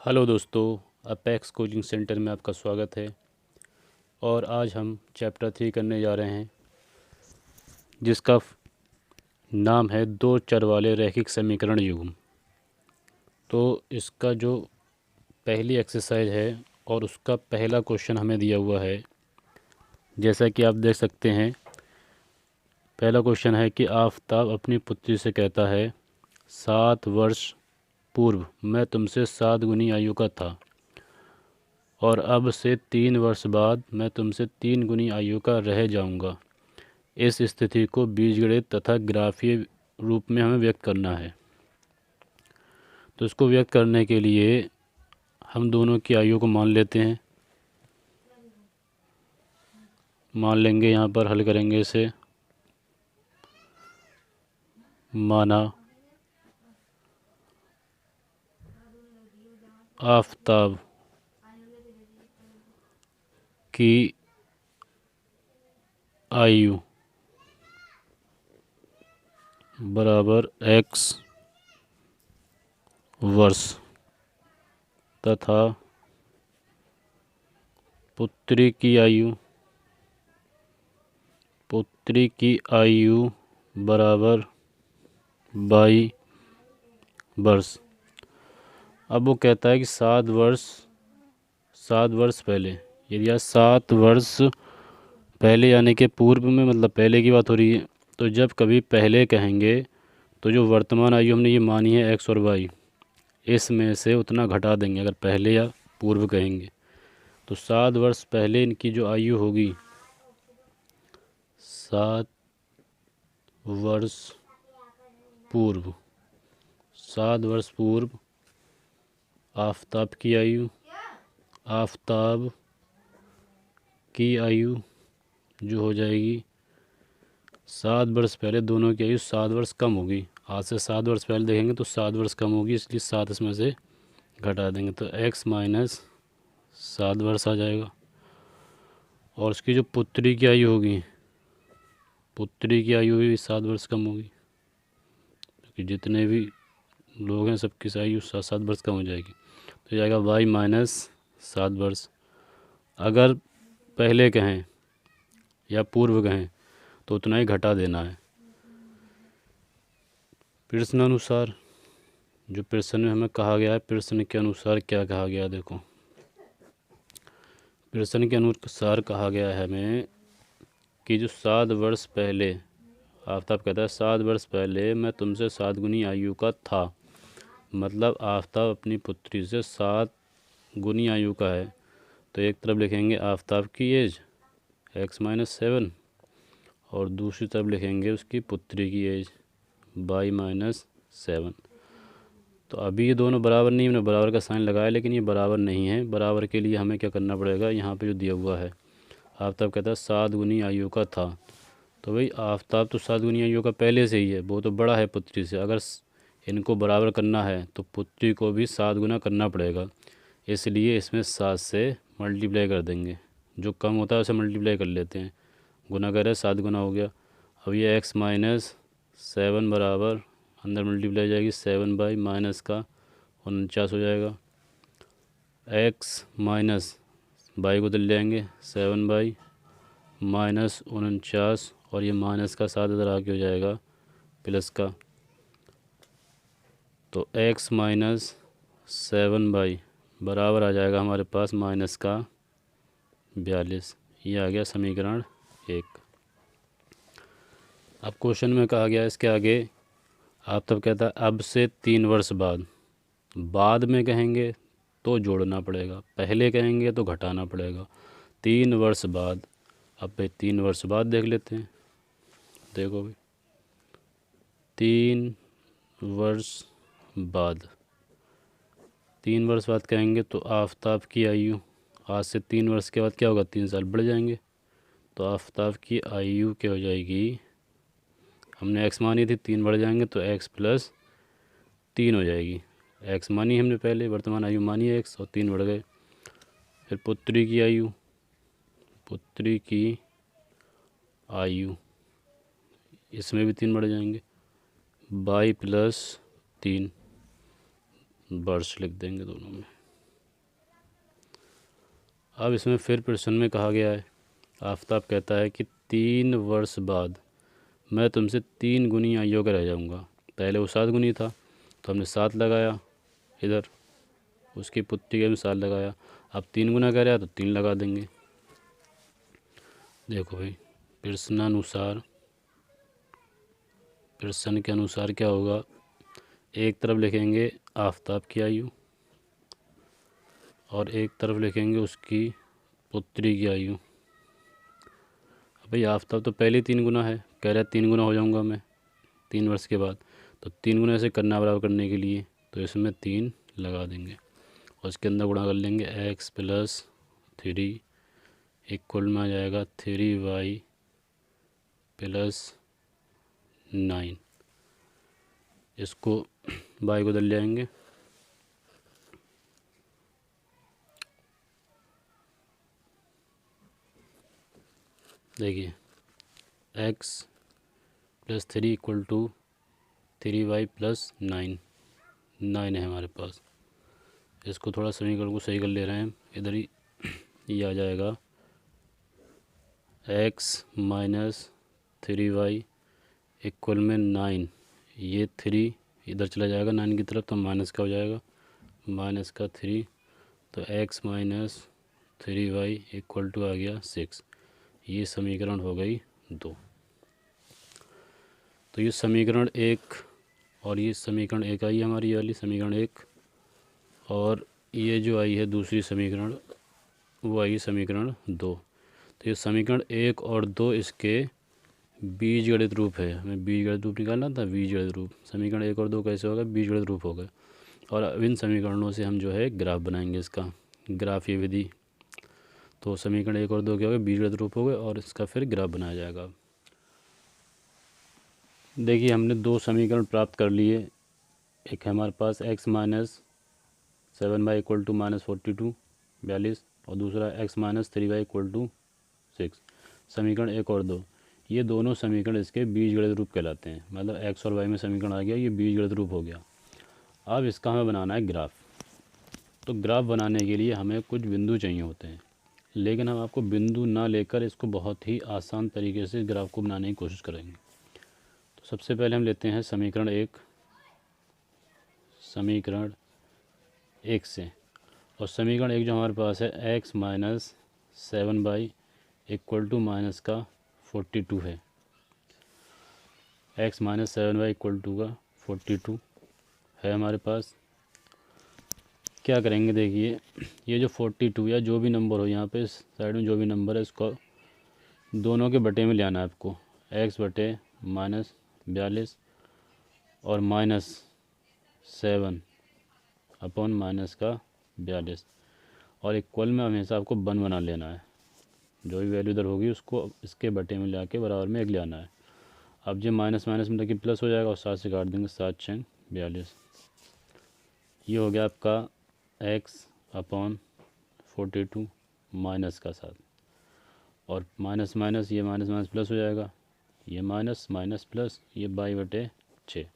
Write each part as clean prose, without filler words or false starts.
Hello दोस्तों, apex coaching centre में आपका स्वागत है। और आज हम चैप्टर 3 करने जा रहे हैं, जिसका नाम है दो चर वाले रैखिक समीकरण युग्म। तो इसका जो पहली एक्सरसाइज है और उसका पहला क्वेश्चन हमें दिया हुआ है, जैसा कि आप देख सकते हैं। पहला क्वेश्चन है कि आफताब अपनी पुत्री से कहता है, 7 वर्ष पूर्व मैं तुमसे 7 गुनी आयु का था और अब से 3 वर्ष बाद मैं तुमसे 3 गुनी आयु का रह जाऊंगा। इस स्थिति को बीजगणित तथा ग्राफीय रूप में हमें व्यक्त करना है। तो इसको व्यक्त करने के लिए हम दोनों की आयु को मान लेते हैं। मान लेंगे, यहाँ पर हल करेंगे इसे। माना आफताब की आयु बराबर x वर्ष तथा पुत्री की आयु बराबर 22 वर्ष। अब वो कहता है कि 7 वर्ष पहले, यदि आज 7 वर्ष पहले यानी कि पूर्व में, मतलब पहले की बात हो रही है। तो जब कभी पहले कहेंगे तो जो वर्तमान आयु हमने ये मानी है x और y, इसमें से उतना घटा देंगे अगर पहले या पूर्व कहेंगे। तो 7 वर्ष पहले इनकी जो आयु होगी, 7 वर्ष पूर्व, 7 वर्ष पूर्व आफताब की आयु जो हो जाएगी 7 वर्ष पहले, दोनों की आयु 7 वर्ष कम होगी। आज से 7 वर्ष पहले देखेंगे तो 7 वर्ष कम होगी, इसलिए 7 इसमें से घटा देंगे तो x माइनस 7 वर्ष आ जाएगा। और उसकी जो पुत्री की आयु होगी, पुत्री की आयु भी 7 वर्ष कम होगी, क्योंकि जितने भी लोग हैं सबकी आयु 7 वर्ष कम हो जाएगी। तो जाएगा y माइनस 7 वर्ष। अगर पहले कहें या पूर्व कहें तो उतना ही घटा देना है। प्रश्नानुसार, जो प्रश्न में हमें कहा गया है, प्रश्न के अनुसार क्या कहा गया, देखो। प्रश्न के अनुसार कहा गया है हमें कि जो 7 वर्ष पहले, आफताब कहता है 7 वर्ष पहले मैं तुमसे 7 गुनी आयु का था। मतलब आफताब अपनी पुत्री से 7 गुनी आयु का है। तो एक तरफ लिखेंगे आफताब की एज x माइनस 7 और दूसरी तरफ लिखेंगे उसकी पुत्री की एज y माइनस 7। तो अभी ये दोनों बराबर नहीं, हमने बराबर का साइन लगाया, लेकिन ये बराबर नहीं है। बराबर के लिए हमें क्या करना पड़ेगा, यहाँ पे जो दिया हुआ है, आफताब कहता है 7 गुनी आयु का था। तो भाई आफताब तो 7 गुनी आयु का पहले से ही है, वो तो बड़ा है पुत्री से। अगर इनको बराबर करना है तो पुत्री को भी 7 गुना करना पड़ेगा, इसलिए इसमें 7 से मल्टीप्लाई कर देंगे। जो कम होता है उसे मल्टीप्लाई कर लेते हैं, गुना करें 7 गुना हो गया। अब ये x माइनस 7 बराबर, अंदर मल्टीप्लाई जाएगी 7 बाई माइनस का 49 हो जाएगा। x माइनस बाई को दिल जाएंगे 7 बाई माइनस 49, और ये माइनस का 7 इधर आके हो जाएगा प्लस का। तो x माइनस 7 बाई बराबर आ जाएगा हमारे पास माइनस का 42। ये आ गया समीकरण 1। अब क्वेश्चन में कहा गया इसके आगे, आप तब कहता है अब से 3 वर्ष बाद में कहेंगे तो जोड़ना पड़ेगा, पहले कहेंगे तो घटाना पड़ेगा। 3 वर्ष बाद, अब भाई 3 वर्ष बाद देख लेते हैं। देखो भाई, 3 वर्ष बाद, 3 वर्ष बाद कहेंगे तो आफताब की आयु आज से 3 वर्ष के बाद क्या होगा, 3 साल बढ़ जाएंगे। तो आफताब की आयु क्या हो जाएगी, हमने x मानी थी, 3 बढ़ जाएंगे तो x प्लस 3 हो जाएगी। x मानी हमने पहले, वर्तमान आयु मानी है x, और 3 बढ़ गए। फिर पुत्री की आयु, इसमें भी 3 बढ़ जाएंगे, y प्लस 3 वर्ष लिख देंगे दोनों में। अब इसमें फिर प्रश्न में कहा गया है, आफताब कहता है कि 3 वर्ष बाद मैं तुमसे 3 गुनी आयु का रह जाऊंगा। पहले वो 7 गुनी था तो हमने 7 लगाया, इधर उसकी पुत्री के अनुसार लगाया। अब 3 गुना कह रहा है तो 3 लगा देंगे। देखो भाई, प्रश्न के अनुसार क्या होगा, एक तरफ लिखेंगे आफताब की आयु और एक तरफ लिखेंगे उसकी पुत्री की आयु। भाई आफताब तो पहले 3 गुना है, कह रहा है 3 गुना हो जाऊंगा मैं 3 वर्ष के बाद, तो 3 गुना से करना बराबर करने के लिए तो इसमें 3 लगा देंगे और इसके अंदर गुणा कर लेंगे। x + 3 इक्वल में आ जाएगा 3y + 9। इसको y को उधर ले आएंगे, देखिए x + 3 = 3y + 9 है हमारे पास। इसको थोड़ा समीकरण को सही कर ले रहे हैं, इधर ही ये आ जाएगा x - 3y इक्वल में 9। ये 3 इधर चला जाएगा 9 की तरफ तो माइनस का हो जाएगा, -3, तो x - 3y इक्वल टू आ गया 6। ये समीकरण हो गई 2। तो ये समीकरण 1 और ये समीकरण 1 आई हमारी, ये वाली समीकरण 1, और ये जो आई है दूसरी समीकरण वो आई समीकरण 2। तो ये समीकरण 1 और 2 इसके बीजगणित रूप है। हमें बीजगणित रूप निकालना था, बीजगणित रूप समीकरण 1 और 2 कैसे होगा, बीजगणित रूप हो गए। और अब इन समीकरणों से हम जो है ग्राफ बनाएंगे, इसका ग्राफीय विधि। तो समीकरण 1 और 2 क्या हो गए, बीजगणित रूप हो गए और इसका फिर ग्राफ बनाया जाएगा। देखिए हमने 2 समीकरण प्राप्त कर लिए। एक है हमारे पास x - 7y इक्वल टू -42 42 और दूसरा x - 3y इक्वल टू 6। समीकरण 1 और 2 ये दोनों समीकरण इसके बीजगणित रूप कहलाते हैं। मतलब x और y में समीकरण आ गया, ये बीजगणित रूप हो गया। अब इसका हमें बनाना है ग्राफ। तो ग्राफ बनाने के लिए हमें कुछ बिंदु चाहिए होते हैं, लेकिन हम आपको बिंदु ना लेकर इसको बहुत ही आसान तरीके से ग्राफ को बनाने की कोशिश करेंगे। तो सबसे पहले हम लेते हैं समीकरण 1 से, और समीकरण 1 जो हमारे पास है x - 7y इक्वल टू -42 है। x - 7y इक्वल टू का 42 है हमारे पास। क्या करेंगे, देखिए ये जो 42 या जो भी नंबर हो यहाँ पे साइड में जो भी नंबर है इसको दोनों के बटे में ले आना है आपको। x बटे -42 और -7 अपॉन -42 और इक्वल में हमेशा आपको 1 बना लेना है। जो भी वैल्यू इधर होगी उसको इसके बटे में ले आके बराबर में 1 ले आना है। अब जो माइनस माइनस में देखिए प्लस हो जाएगा और 7 से काट देंगे, 7 × 6 = 42। ये हो गया आपका x अपॉन 42 माइनस का 7 और माइनस माइनस ये माइनस माइनस प्लस हो जाएगा, ये माइनस माइनस प्लस ये 22/6,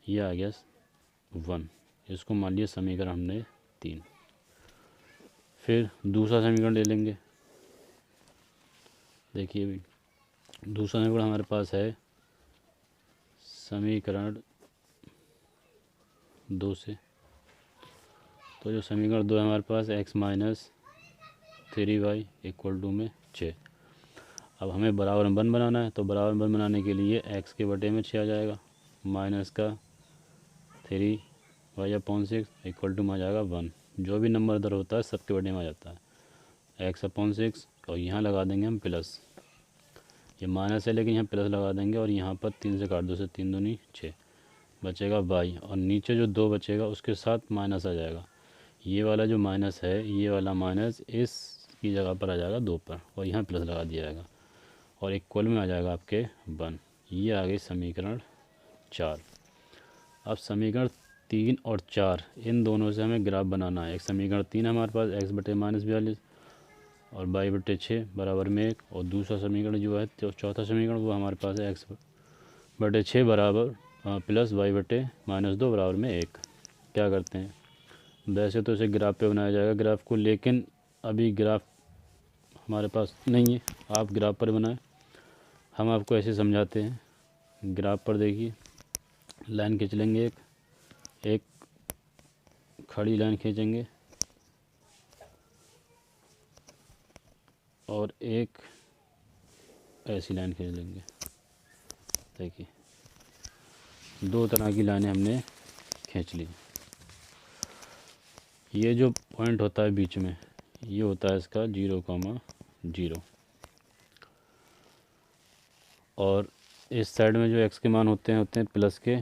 ये आ गया 1। इसको मान लिया समीकरण हमने 3। फिर दूसरा समीकरण ले लेंगे। देखिए भी दूसरा समीकरण हमारे पास है समीकरण 2 से। तो जो समीकरण 2 है हमारे पास x - 3y इक्वल टू में 6। अब हमें बराबर 1 बनाना है, तो बराबर 1 बनाने के लिए x के बटे में 6 आ जाएगा, माइनस का 3y अपॉन 6 इक्वल टू में आ जाएगा 1। जो भी नंबर इधर होता है सबके बटे में आ जाता है x अपॉन 6 और यहाँ लगा देंगे हम प्लस। ये माइनस है लेकिन यहाँ प्लस लगा देंगे और यहाँ पर 3 से काट दो, से 3 दूनी 6 बचेगा y और नीचे जो 2 बचेगा उसके साथ माइनस आ जाएगा। ये वाला जो माइनस है ये वाला माइनस इस की जगह पर आ जाएगा 2 पर और यहाँ प्लस लगा दिया जाएगा और इक्वल में आ जाएगा आपके 1। ये आ गई समीकरण 4। अब समीकरण 3 और 4 इन दोनों से हमें ग्राफ बनाना है। एक समीकरण 3 हमारे पास x बटे -42 और y/6 बराबर में 1, और दूसरा समीकरण जो है चौथा समीकरण वो हमारे पास है x/6 बराबर प्लस y/-2 बराबर में 1। क्या करते हैं, वैसे तो इसे ग्राफ पे बनाया जाएगा ग्राफ को, लेकिन अभी ग्राफ हमारे पास नहीं है, आप ग्राफ पर बनाएं। हम आपको ऐसे समझाते हैं। ग्राफ पर देखिए, लाइन खींच लेंगे, एक खड़ी लाइन खींचेंगे और एक ऐसी लाइन खींच लेंगे। देखिए, दो तरह की लाइनें हमने खींच ली। ये जो पॉइंट होता है बीच में, ये होता है इसका 0,0, और इस साइड में जो x के मान होते हैं प्लस के।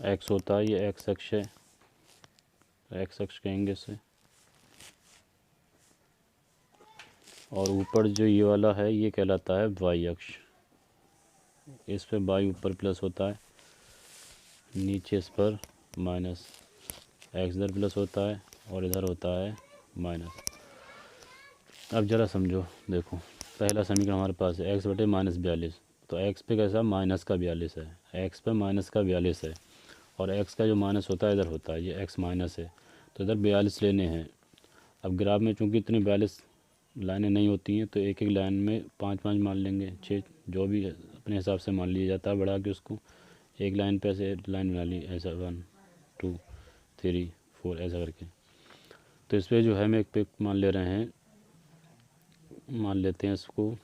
x होता है, ये x अक्ष है, x अक्ष कहेंगे इसे। और ऊपर जो ये वाला है ये कहलाता है y अक्ष। इस पे y ऊपर प्लस होता है, नीचे इस पर माइनस। x इधर प्लस होता है और इधर होता है माइनस। अब ज़रा समझो, देखो पहला समीकरण हमारे पास है x बटे -42, तो x पे कैसा माइनस का 42 है, x पे माइनस का 42 है, और x का जो माइनस होता है इधर होता है, ये x माइनस है, तो इधर 42 लेने हैं। अब ग्राफ में चूँकि इतनी 42 लाइनें नहीं होती हैं, तो एक एक लाइन में 5-5 मान लेंगे, 6 जो भी अपने हिसाब से मान लिया जाता है, बढ़ा के उसको एक लाइन पे ऐसे लाइन बना ली, ऐसा 1 2 3 4 ऐसा करके। तो इस पर जो है हम एक पे मान ले रहे हैं, मान लेते हैं इसको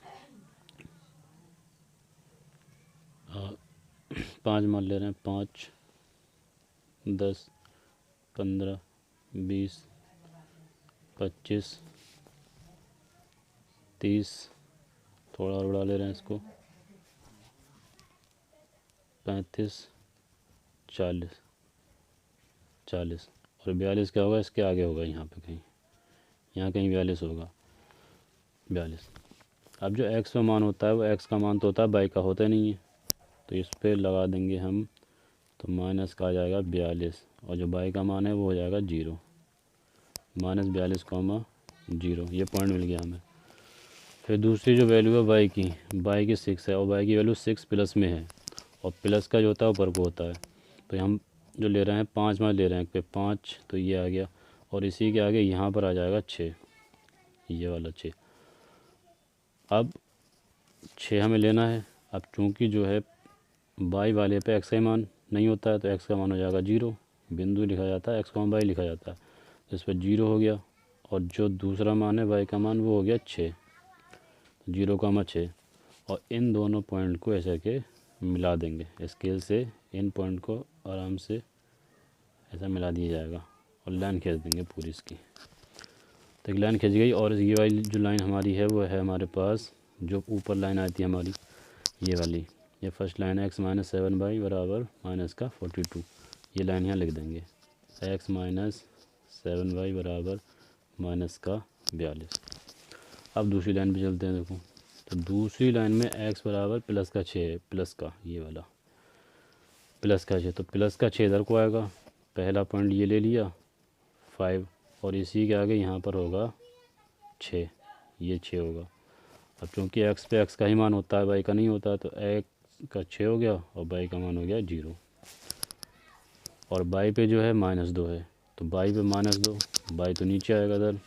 5 मान ले रहे हैं, 5 10 15 20 25 30, थोड़ा और बढ़ा ले रहे हैं इसको, 35 40 और 42 क्या होगा, इसके आगे होगा, यहाँ पे कहीं, यहाँ कहीं 42 होगा, 42। अब जो x का मान होता है वो x का मान तो होता है, y का होता नहीं है, तो इस पर लगा देंगे हम, तो माइनस का आ जाएगा 42, और जो y का मान है वो हो जाएगा 0, -42,0। ये पॉइंट मिल गया हमें। फिर दूसरी जो वैल्यू है y की 6 है, और y की वैल्यू 6 प्लस में है, और प्लस का जो होता है ऊपर को होता है, तो हम जो ले रहे हैं 5 में ले रहे हैं पे 5, तो ये आ गया, और इसी के आगे यहाँ पर आ जाएगा 6, ये वाला 6। अब 6 हमें लेना है। अब चूँकि जो है y वाले पे x का मान नहीं होता है, तो x का मान हो जाएगा 0, बिंदु लिखा जाता है, x, y लिखा जाता है, तो इस पर 0 हो गया, और जो दूसरा मान है y का मान वो हो गया 6, 0,6, और इन दोनों पॉइंट को ऐसे के मिला देंगे स्केल से, इन पॉइंट को आराम से ऐसा मिला दिया जाएगा, और लाइन खींच देंगे पूरी इसकी। तो एक लाइन खींच गई, और ये वाली जो लाइन हमारी है वो है हमारे पास, जो ऊपर लाइन आई थी हमारी ये वाली, ये फर्स्ट लाइन है, x - 7y बराबर माइनस का 42, ये लाइन यहाँ लिख देंगे, x - 7y बराबर माइनस का 42। अब दूसरी लाइन पे चलते हैं। देखो, तो दूसरी लाइन में x बराबर प्लस का 6 है, प्लस का ये वाला प्लस का 6, तो प्लस का 6 इधर को आएगा, पहला पॉइंट ये ले लिया 5, और इसी के आगे यहाँ पर होगा 6, ये 6 होगा। अब चूँकि x पे x का ही मान होता है, y का नहीं होता, तो x का 6 हो गया, और y का मान हो गया 0, और y पे जो है -2 है, तो y पे -2, y तो नीचे आएगा इधर।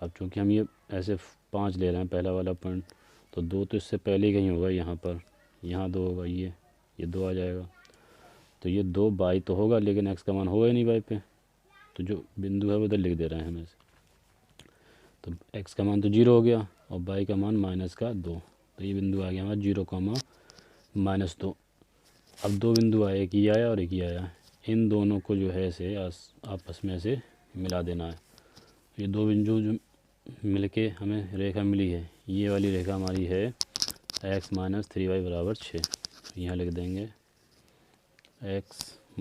अब चूँकि हम ये ऐसे 5 ले रहे हैं पहला वाला पॉइंट, तो 2 तो इससे पहले ही कहीं होगा, यहाँ पर, यहाँ 2 होगा, ये 2 आ जाएगा, तो ये 2 y तो होगा, लेकिन x का मान होगा ही नहीं y पे, तो जो बिंदु है वो इधर लिख दे रहे हैं हम ऐसे। तो x का मान तो 0 हो गया, और y का मान -2, तो ये बिंदु आ गया हमारा 0,-2। अब दो बिंदु आए, एक ये आया और एक ये आया, इन दोनों को जो है ऐसे आपस में ऐसे मिला देना है। ये दो बिंदु जो मिलके हमें रेखा मिली है, ये वाली रेखा हमारी है x - 3y बराबर 6, यहाँ लिख देंगे x -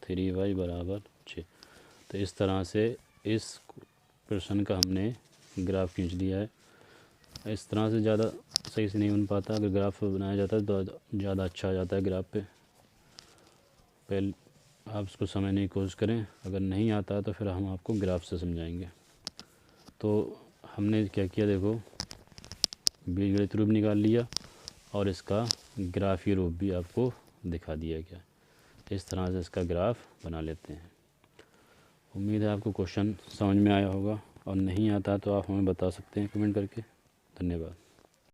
3y बराबर 6। तो इस तरह से इस प्रश्न का हमने ग्राफ खींच लिया है। इस तरह से ज़्यादा सही से नहीं बन पाता, अगर ग्राफ बनाया जाता है तो ज़्यादा अच्छा आ जाता है ग्राफ पे। पहले आप इसको समझने की कोशिश करें, अगर नहीं आता तो फिर हम आपको ग्राफ से समझाएंगे। तो हमने क्या किया, देखो बीजगणित रूप निकाल लिया, और इसका ग्राफी रूप भी आपको दिखा दिया गया। इस तरह से इसका ग्राफ बना लेते हैं। उम्मीद है आपको क्वेश्चन समझ में आया होगा। और नहीं आता तो आप हमें बता सकते हैं कमेंट करके। धन्यवाद।